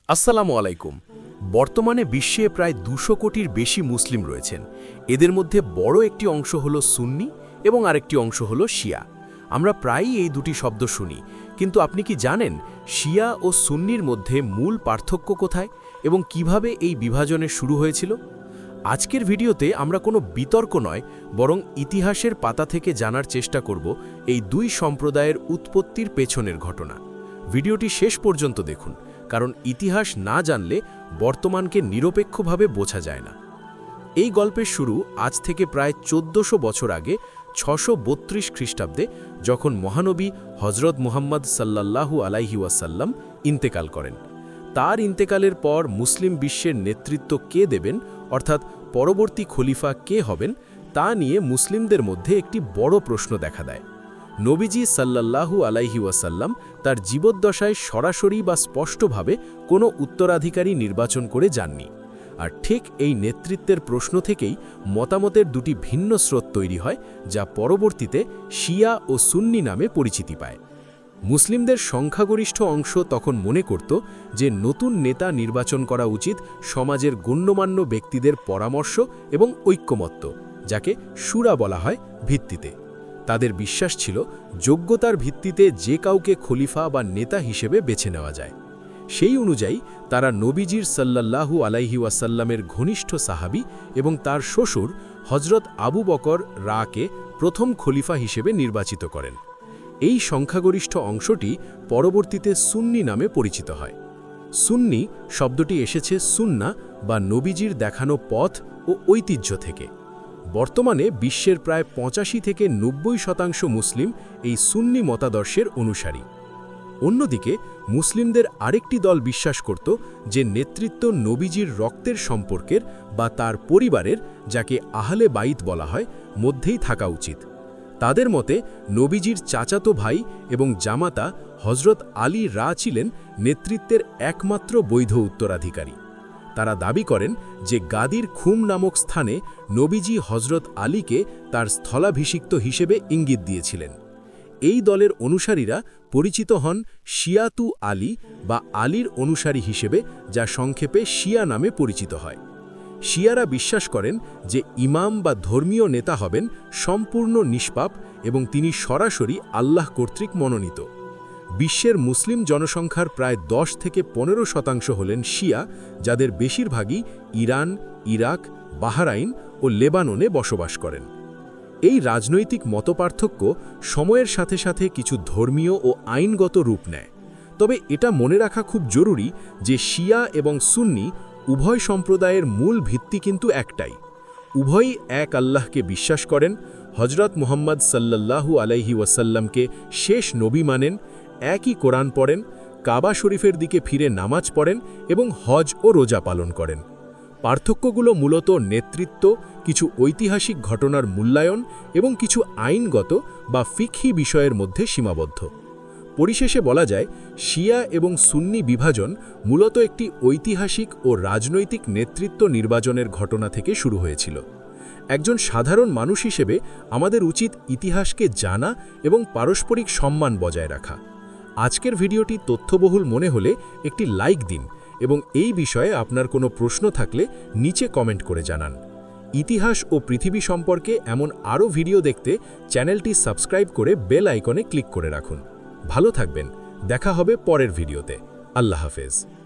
আসসালামু আলাইকুম। বর্তমানে বিশ্বে প্রায় ২০০ কোটির বেশি মুসলিম রয়েছেন। এদের মধ্যে বড় একটি অংশ হল সুন্নি এবং আরেকটি অংশ হল শিয়া। আমরা প্রায়ই এই দুটি শব্দ শুনি, কিন্তু আপনি কি জানেন শিয়া ও সুন্নির মধ্যে মূল পার্থক্য কোথায় এবং কিভাবে এই বিভাজনের শুরু হয়েছিল? আজকের ভিডিওতে আমরা কোনো বিতর্ক নয়, বরং ইতিহাসের পাতা থেকে জানার চেষ্টা করব এই দুই সম্প্রদায়ের উৎপত্তির পেছনের ঘটনা। ভিডিওটি শেষ পর্যন্ত দেখুন, কারণ ইতিহাস না জানলে বর্তমানকে নিরপেক্ষভাবে বোঝা যায় না। এই গল্পের শুরু আজ থেকে প্রায় ১৪০০ বছর আগে ৬৩২ খ্রিস্টাব্দে, যখন মহানবী হজরত মুহাম্মদ সাল্লাল্লাহু আলাইহি ওয়াসাল্লাম ইন্তেকাল করেন। তার ইন্তেকালের পর মুসলিম বিশ্বের নেতৃত্ব কে দেবেন, অর্থাৎ পরবর্তী খলিফা কে হবেন, তা নিয়ে মুসলিমদের মধ্যে একটি বড় প্রশ্ন দেখা দেয়। নবীজি সাল্লাল্লাহু আলাইহি ওয়াসাল্লাম তার জীবদ্দশায় সরাসরি বা স্পষ্টভাবে কোনো উত্তরাধিকারী নির্বাচন করে যাননি। আর ঠিক এই নেতৃত্বের প্রশ্ন থেকেই মতামতের দুটি ভিন্ন স্রোত তৈরি হয়, যা পরবর্তীতে শিয়া ও সুন্নি নামে পরিচিতি পায়। মুসলিমদের সংখ্যাগরিষ্ঠ অংশ তখন মনে করত যে নতুন নেতা নির্বাচন করা উচিত সমাজের গণ্যমান্য ব্যক্তিদের পরামর্শ এবং ঐক্যমত্য, যাকে শুরা বলা হয়, ভিত্তিতে। তাদের বিশ্বাস ছিল যোগ্যতার ভিত্তিতে যে কাউকে খলিফা বা নেতা হিসেবে বেছে নেওয়া যায়। সেই অনুযায়ী তারা নবীজির সাল্লাল্লাহু আলাইহি ওয়াসাল্লামের ঘনিষ্ঠ সাহাবী এবং তার শ্বশুর হজরত আবু বকর রাকে প্রথম খলিফা হিসেবে নির্বাচিত করেন। এই সংখ্যাগরিষ্ঠ অংশটি পরবর্তীতে সুন্নি নামে পরিচিত হয়। সুন্নি শব্দটি এসেছে সুন্নাহ বা নবীজির দেখানো পথ ও ঐতিহ্য থেকে। বর্তমানে বিশ্বের প্রায় ৮৫ থেকে ৯০% মুসলিম এই সুন্নি মতাদর্শের অনুসারী। অন্যদিকে মুসলিমদের আরেকটি দল বিশ্বাস করত যে নেতৃত্ব নবীজির রক্তের সম্পর্কের বা তার পরিবারের, যাকে আহলে বাইত বলা হয়, মধ্যেই থাকা উচিত। তাদের মতে নবীজির চাচাতো ভাই এবং জামাতা হজরত আলী ছিলেন নেতৃত্বের একমাত্র বৈধ উত্তরাধিকারী। তারা দাবি করেন যে গাদির খুম নামক স্থানে নবীজি হজরত আলীকে তার স্থলাভিষিক্ত হিসেবে ইঙ্গিত দিয়েছিলেন। এই দলের অনুসারীরা পরিচিত হন শিয়াতু আলী বা আলীর অনুসারী হিসেবে, যা সংক্ষেপে শিয়া নামে পরিচিত হয়। শিয়ারা বিশ্বাস করেন যে ইমাম বা ধর্মীয় নেতা হবেন সম্পূর্ণ নিষ্পাপ এবং তিনি সরাসরি আল্লাহ কর্তৃক মনোনীত। বিশ্বের মুসলিম জনসংখ্যার প্রায় ১০ থেকে ১৫% হলেন শিয়া, যাদের বেশিরভাগই ইরান, ইরাক, বাহরাইন ও লেবাননে বসবাস করেন। এই রাজনৈতিক মতপার্থক্য সময়ের সাথে সাথে কিছু ধর্মীয় ও আইনগত রূপ নেয়। তবে এটা মনে রাখা খুব জরুরি যে শিয়া এবং সুন্নি উভয় সম্প্রদায়ের মূল ভিত্তি কিন্তু একটাই। উভয়ই এক আল্লাহকে বিশ্বাস করেন, হজরত মুহাম্মদ সাল্লাল্লাহু আলাইহি ওয়াসাল্লামকে শেষ নবী মানেন, একই কোরআন পড়েন, কাবা শরীফের দিকে ফিরে নামাজ পড়েন এবং হজ ও রোজা পালন করেন। পার্থক্যগুলো মূলত নেতৃত্ব, কিছু ঐতিহাসিক ঘটনার মূল্যায়ন এবং কিছু আইনগত বা ফিকহি বিষয়ের মধ্যে সীমাবদ্ধ। পরিশেষে বলা যায়, শিয়া এবং সুন্নি বিভাজন মূলত একটি ঐতিহাসিক ও রাজনৈতিক নেতৃত্ব নির্বাচনের ঘটনা থেকে শুরু হয়েছিল। একজন সাধারণ মানুষ হিসেবে আমাদের উচিত ইতিহাসকে জানা এবং পারস্পরিক সম্মান বজায় রাখা। আজকের ভিডিওটি তথ্যবহুল মনে হলে একটি লাইক দিন এবং এই বিষয়ে আপনার কোনো প্রশ্ন থাকলে নিচে কমেন্ট করে জানান। ইতিহাস ও পৃথিবী সম্পর্কে এমন আরও ভিডিও দেখতে চ্যানেলটি সাবস্ক্রাইব করে বেল আইকনে ক্লিক করে রাখুন। ভালো থাকবেন, দেখা হবে পরের ভিডিওতে। আল্লাহ হাফেজ।